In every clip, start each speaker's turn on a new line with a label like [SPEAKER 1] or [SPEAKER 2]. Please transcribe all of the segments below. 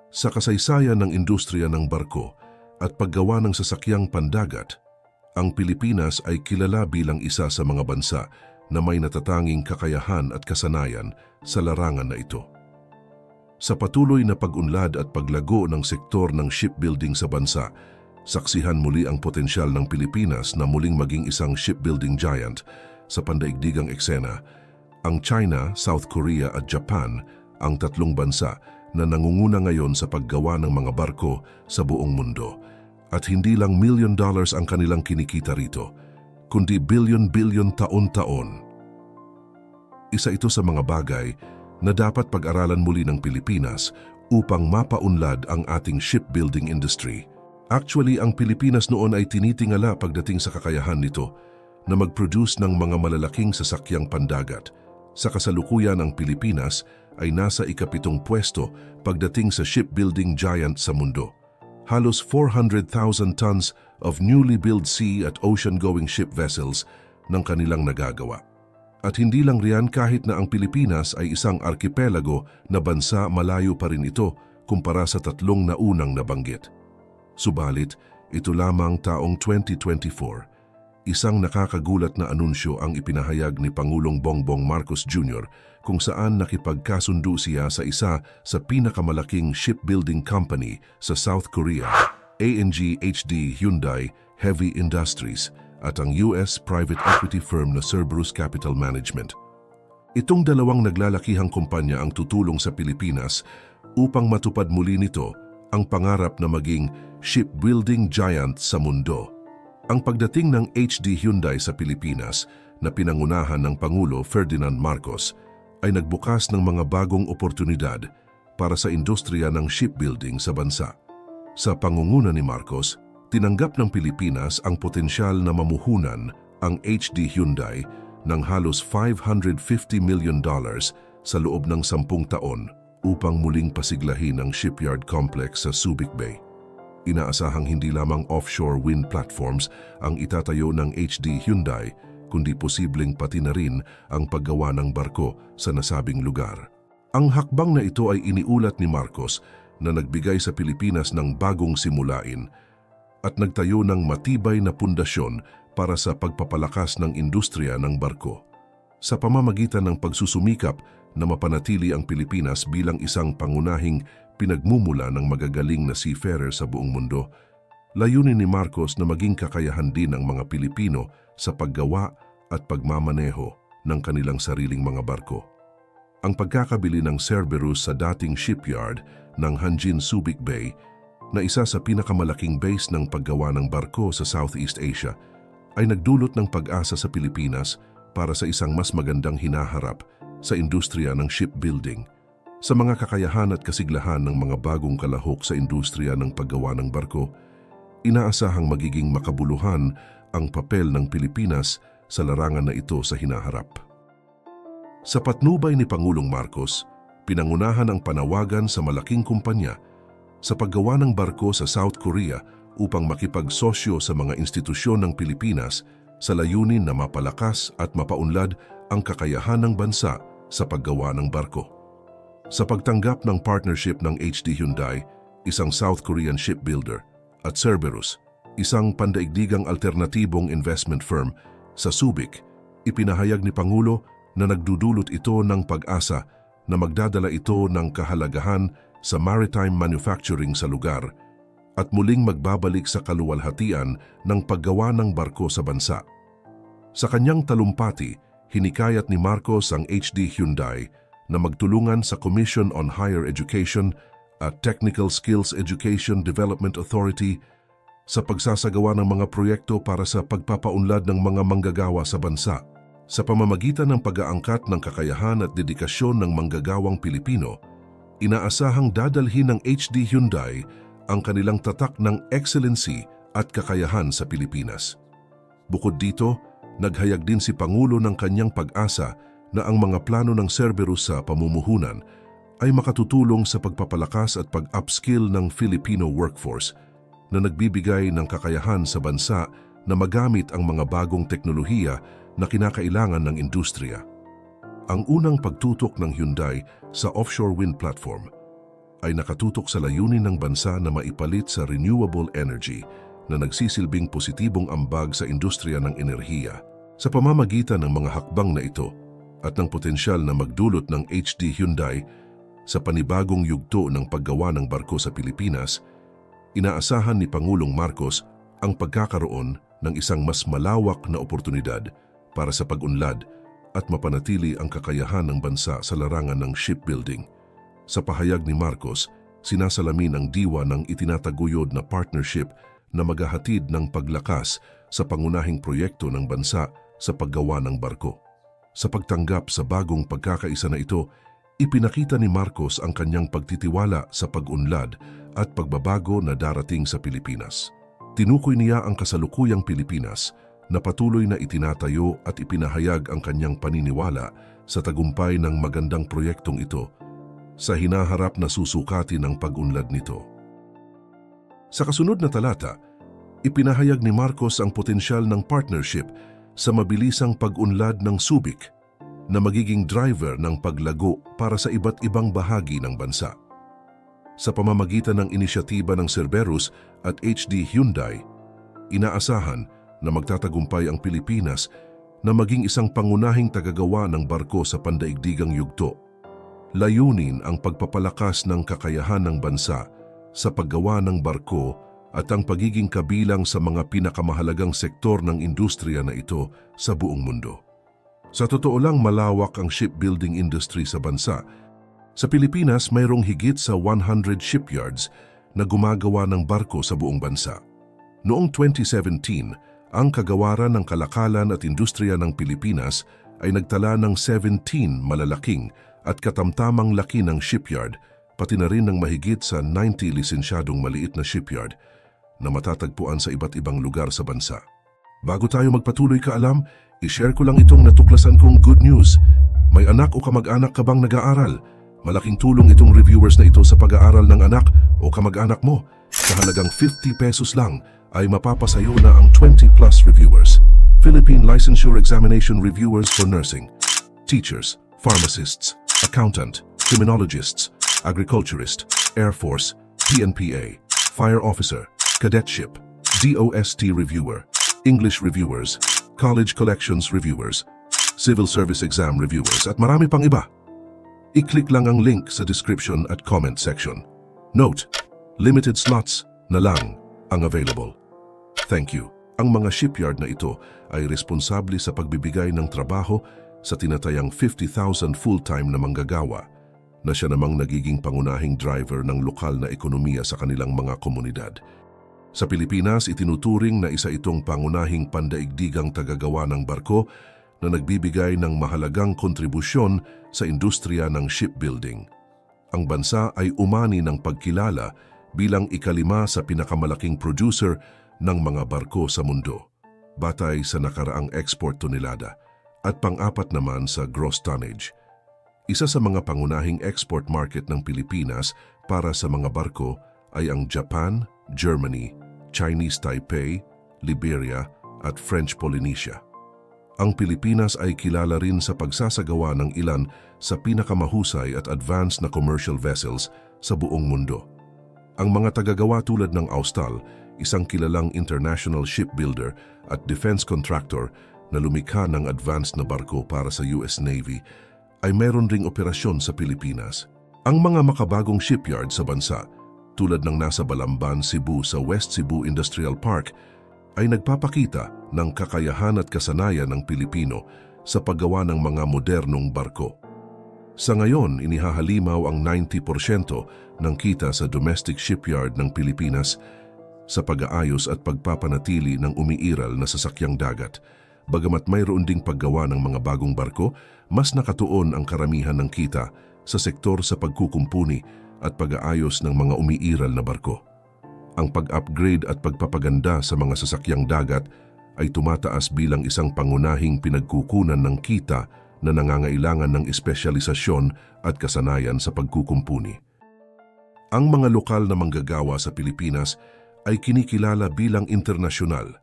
[SPEAKER 1] Sa kasaysayan ng industriya ng barko at paggawa ng sasakyang pandagat, ang Pilipinas ay kilala bilang isa sa mga bansa na may natatanging kakayahan at kasanayan sa larangan na ito. Sa patuloy na pag-unlad at paglago ng sektor ng shipbuilding sa bansa, saksihan muli ang potensyal ng Pilipinas na muling maging isang shipbuilding giant sa pandaigdigang eksena. Ang China, South Korea at Japan ang tatlong bansa na nangunguna ngayon sa paggawa ng mga barko sa buong mundo. At hindi lang $1 million ang kanilang kinikita rito, kundi bilyon-bilyon taon-taon. Isa ito sa mga bagay na dapat pag-aralan muli ng Pilipinas upang mapaunlad ang ating shipbuilding industry. Actually, ang Pilipinas noon ay tinitingala pagdating sa kakayahan nito na mag-produce ng mga malalaking sasakyang pandagat. Sa kasalukuyan, ang Pilipinas ay nasa ika-7 pwesto pagdating sa shipbuilding giant sa mundo. Halos 400,000 tons of newly built sea at ocean-going ship vessels ng kanilang nagagawa. At hindi lang riyan, kahit na ang Pilipinas ay isang arkipelago na bansa, malayo pa rin ito kumpara sa tatlong naunang nabanggit. Subalit, ito lamang taong 2024, isang nakakagulat na anunsyo ang ipinahayag ni Pangulong Bongbong Marcos Jr. kung saan nakipagkasundo siya sa isa sa pinakamalaking shipbuilding company sa South Korea, ANG HD Hyundai Heavy Industries, at ang US private equity firm na Cerberus Capital Management. Itong dalawang naglalakihang kumpanya ang tutulong sa Pilipinas upang matupad muli nito ang pangarap na maging shipbuilding giant sa mundo. Ang pagdating ng HD Hyundai sa Pilipinas na pinangunahan ng Pangulo Ferdinand Marcos ay nagbukas ng mga bagong oportunidad para sa industriya ng shipbuilding sa bansa. Sa pangunguna ni Marcos, tinanggap ng Pilipinas ang potensyal na mamuhunan ang HD Hyundai ng halos $550 million sa loob ng 10 taon upang muling pasiglahin ang shipyard complex sa Subic Bay. Inaasahang hindi lamang offshore wind platforms ang itatayo ng HD Hyundai, kundi posibleng pati na rin ang paggawa ng barko sa nasabing lugar. Ang hakbang na ito ay iniulat ni Marcos na nagbigay sa Pilipinas ng bagong simulain at nagtayo ng matibay na pundasyon para sa pagpapalakas ng industriya ng barko. Sa pamamagitan ng pagsusumikap na mapanatili ang Pilipinas bilang isang pangunahing pinagmumula ng magagaling na seafarer sa buong mundo, layunin ni Marcos na maging kakayahan din ng mga Pilipino sa paggawa at pagmamaneho ng kanilang sariling mga barko. Ang pagkakabili ng Cerberus sa dating shipyard ng Hanjin Subic Bay, na isa sa pinakamalaking base ng paggawa ng barko sa Southeast Asia, ay nagdulot ng pag-asa sa Pilipinas para sa isang mas magandang hinaharap sa industriya ng shipbuilding. Sa mga kakayahan at kasiglahan ng mga bagong kalahok sa industriya ng paggawa ng barko, inaasahang magiging makabuluhan ang papel ng Pilipinas sa larangan na ito sa hinaharap. Sa patnubay ni Pangulong Marcos, pinangunahan ang panawagan sa malaking kumpanya sa paggawa ng barko sa South Korea upang makipagsosyo sa mga institusyon ng Pilipinas sa layunin na mapalakas at mapaunlad ang kakayahan ng bansa sa paggawa ng barko. Sa pagtanggap ng partnership ng HD Hyundai, isang South Korean shipbuilder, at Cerberus, isang pandaigdigang alternatibong investment firm, sa Subic, ipinahayag ni Pangulo na nagdudulot ito ng pag-asa na magdadala ito ng kahalagahan sa maritime manufacturing sa lugar at muling magbabalik sa kaluwalhatian ng paggawa ng barko sa bansa. Sa kanyang talumpati, hinikayat ni Marcos ang HD Hyundai na magtulungan sa Commission on Higher Education at Technical Skills Education Development Authority sa pagsasagawa ng mga proyekto para sa pagpapaunlad ng mga manggagawa sa bansa. Sa pamamagitan ng pag-aangkat ng kakayahan at dedikasyon ng manggagawang Pilipino, inaasahang dadalhin ng HD Hyundai ang kanilang tatak ng excellency at kakayahan sa Pilipinas. Bukod dito, naghayag din si Pangulo ng kanyang pag-asa na ang mga plano ng Cerberus sa pamumuhunan ay makatutulong sa pagpapalakas at pag-upskill ng Filipino workforce na nagbibigay ng kakayahan sa bansa na magamit ang mga bagong teknolohiya na kinakailangan ng industriya. Ang unang pagtutok ng Hyundai sa offshore wind platform ay nakatutok sa layunin ng bansa na maipalit sa renewable energy na nagsisilbing positibong ambag sa industriya ng enerhiya. Sa pamamagitan ng mga hakbang na ito at ng potensyal na magdulot ng HD Hyundai sa panibagong yugto ng paggawa ng barko sa Pilipinas, inaasahan ni Pangulong Marcos ang pagkakaroon ng isang mas malawak na oportunidad para sa pag-unlad at mapanatili ang kakayahan ng bansa sa larangan ng shipbuilding. Sa pahayag ni Marcos, sinasalamin ang diwa ng itinataguyod na partnership na maghahatid ng paglakas sa pangunahing proyekto ng bansa sa paggawa ng barko. Sa pagtanggap sa bagong pagkakaisa na ito, ipinakita ni Marcos ang kanyang pagtitiwala sa pag-unlad at pagbabago na darating sa Pilipinas. Tinukoy niya ang kasalukuyang Pilipinas na patuloy na itinatayo at ipinahayag ang kanyang paniniwala sa tagumpay ng magandang proyektong ito sa hinaharap na susukatin ng pag-unlad nito. Sa kasunod na talata, ipinahayag ni Marcos ang potensyal ng partnership sa mabilisang pag-unlad ng Subic na magiging driver ng paglago para sa iba't ibang bahagi ng bansa. Sa pamamagitan ng inisyatiba ng Cerberus at HD Hyundai, inaasahan na magtatagumpay ang Pilipinas na maging isang pangunahing tagagawa ng barko sa pandaigdigang yugto. Layunin ang pagpapalakas ng kakayahan ng bansa sa paggawa ng barko at ang pagiging kabilang sa mga pinakamahalagang sektor ng industriya na ito sa buong mundo. Sa totoo lang, malawak ang shipbuilding industry sa bansa. Sa Pilipinas, mayroong higit sa 100 shipyards na gumagawa ng barko sa buong bansa. Noong 2017, ang Kagawaran ng Kalakalan at Industriya ng Pilipinas ay nagtala ng 17 malalaking at katamtamang laki ng shipyard, pati na rin ng mahigit sa 90 lisensyadong maliit na shipyard na matatagpuan sa iba't ibang lugar sa bansa. Bago tayo magpatuloy, kaalam, i-share ko lang itong natuklasan kong good news. May anak o kamag-anak ka bang nag-aaral? Malaking tulong itong reviewers na ito sa pag-aaral ng anak o kamag-anak mo. Sa halagang 50 pesos lang ay mapapasayo na ang 20+ reviewers. Philippine Licensure Examination Reviewers for Nursing, Teachers, Pharmacists, Accountant, Criminologists, Agriculturist, Air Force, PNPA, Fire Officer, Cadetship, DOST Reviewer, English Reviewers, College Collections Reviewers, Civil Service Exam Reviewers at marami pang iba. I-click lang ang link sa description at comment section. Note, limited slots na lang ang available. Thank you. Ang mga shipyard na ito ay responsable sa pagbibigay ng trabaho sa tinatayang 50,000 full-time na manggagawa na siya namang nagiging pangunahing driver ng lokal na ekonomiya sa kanilang mga komunidad. Sa Pilipinas, itinuturing na isa itong pangunahing pandaigdigang tagagawa ng barko na nagbibigay ng mahalagang kontribusyon sa industriya ng shipbuilding. Ang bansa ay umani ng pagkilala bilang ikalima sa pinakamalaking producer ng mga barko sa mundo, batay sa nakaraang export tonelada, at pang-apat naman sa gross tonnage. Isa sa mga pangunahing export market ng Pilipinas para sa mga barko ay ang Japan, Germany, Chinese Taipei, Liberia at French Polynesia. Ang Pilipinas ay kilala rin sa pagsasagawa ng ilan sa pinakamahusay at advanced na commercial vessels sa buong mundo. Ang mga tagagawa tulad ng Austal, isang kilalang international shipbuilder at defense contractor na lumikha ng advanced na barko para sa US Navy, ay meron ring operasyon sa Pilipinas. Ang mga makabagong shipyard sa bansa, tulad ng nasa Balamban, Cebu sa West Cebu Industrial Park, ay nagpapakita ng kakayahan at kasanayan ng Pilipino sa paggawa ng mga modernong barko. Sa ngayon, inihahalimaw ang 90% ng kita sa domestic shipyard ng Pilipinas sa pag-aayos at pagpapanatili ng umiiral na sasakyang dagat. Bagamat mayroon ding paggawa ng mga bagong barko, mas nakatuon ang karamihan ng kita sa sektor sa pagkukumpuni at pag-aayos ng mga umiiral na barko. Ang pag-upgrade at pagpapaganda sa mga sasakyang dagat ay tumataas bilang isang pangunahing pinagkukunan ng kita na nangangailangan ng espesyalisasyon at kasanayan sa pagkukumpuni. Ang mga lokal na manggagawa sa Pilipinas ay kinikilala bilang internasyonal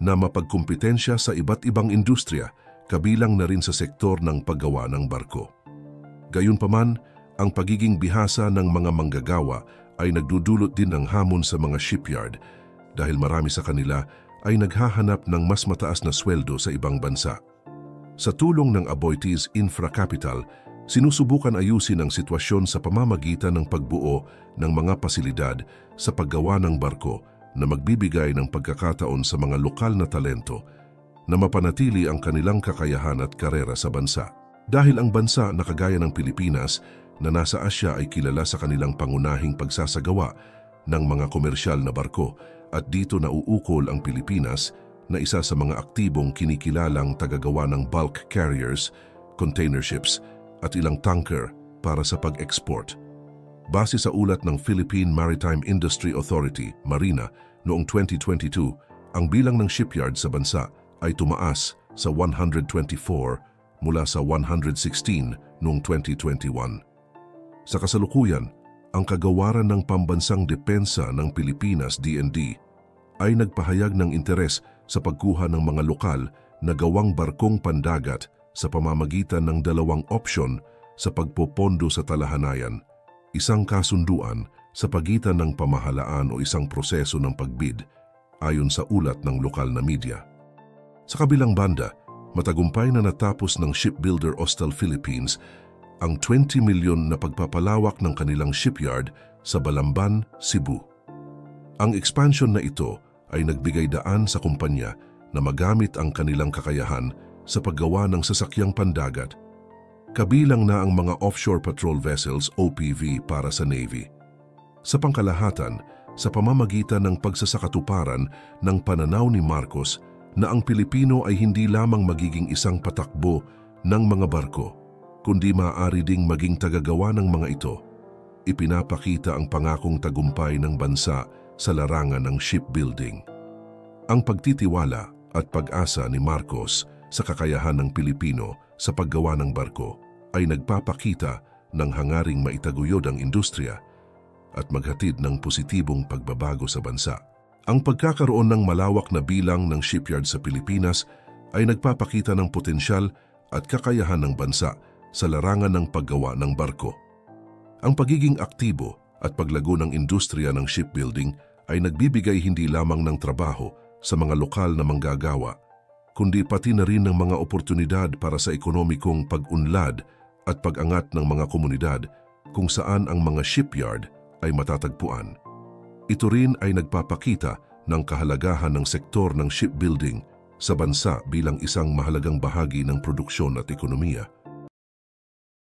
[SPEAKER 1] na mapagkumpetensya sa iba't ibang industriya, kabilang na rin sa sektor ng paggawa ng barko. Gayunpaman, Ang pagiging bihasa ng mga manggagawa ay nagdudulot din ng hamon sa mga shipyard dahil marami sa kanila ay naghahanap ng mas mataas na sweldo sa ibang bansa. Sa tulong ng Aboitiz Infra Capital, sinusubukan ayusin ang sitwasyon sa pamamagitan ng pagbuo ng mga pasilidad sa paggawa ng barko na magbibigay ng pagkakataon sa mga lokal na talento na mapanatili ang kanilang kakayahan at karera sa bansa. Dahil ang bansa na kagaya ng Pilipinas na nasa Asya ay kilala sa kanilang pangunahing pagsasagawa ng mga komersyal na barko at dito nauukol ang Pilipinas na isa sa mga aktibong kinikilalang tagagawa ng bulk carriers, container ships at ilang tanker para sa pag-export. Base sa ulat ng Philippine Maritime Industry Authority, MARINA, noong 2022, ang bilang ng shipyard sa bansa ay tumaas sa 124 mula sa 116 noong 2021. Sa kasalukuyan, ang Kagawaran ng Pambansang Depensa ng Pilipinas DND ay nagpahayag ng interes sa pagkuha ng mga lokal na gawang barkong pandagat sa pamamagitan ng dalawang opsyon sa pagpopondo sa talahanayan, isang kasunduan sa pagitan ng pamahalaan o isang proseso ng pagbid ayon sa ulat ng lokal na media. Sa kabilang banda, matagumpay na natapos ng Shipbuilder Ostal Philippines ang 20 milyon na pagpapalawak ng kanilang shipyard sa Balamban, Cebu. Ang expansion na ito ay nagbigay daan sa kumpanya na magamit ang kanilang kakayahan sa paggawa ng sasakyang pandagat, kabilang na ang mga offshore patrol vessels OPV para sa Navy. Sa pangkalahatan, sa pamamagitan ng pagsasakatuparan ng pananaw ni Marcos na ang Pilipino ay hindi lamang magiging isang patakbo ng mga barko, kundi maaari ding maging tagagawa ng mga ito, ipinapakita ang pangakong tagumpay ng bansa sa larangan ng shipbuilding. Ang pagtitiwala at pag-asa ni Marcos sa kakayahan ng Pilipino sa paggawa ng barko ay nagpapakita ng hangaring maitaguyod ang industriya at maghatid ng positibong pagbabago sa bansa. Ang pagkakaroon ng malawak na bilang ng shipyard sa Pilipinas ay nagpapakita ng potensyal at kakayahan ng bansa sa larangan ng paggawa ng barko. Ang pagiging aktibo at paglago ng industriya ng shipbuilding ay nagbibigay hindi lamang ng trabaho sa mga lokal na manggagawa, kundi pati na rin ng mga oportunidad para sa ekonomikong pag-unlad at pag-angat ng mga komunidad kung saan ang mga shipyard ay matatagpuan. Ito rin ay nagpapakita ng kahalagahan ng sektor ng shipbuilding sa bansa bilang isang mahalagang bahagi ng produksyon at ekonomiya.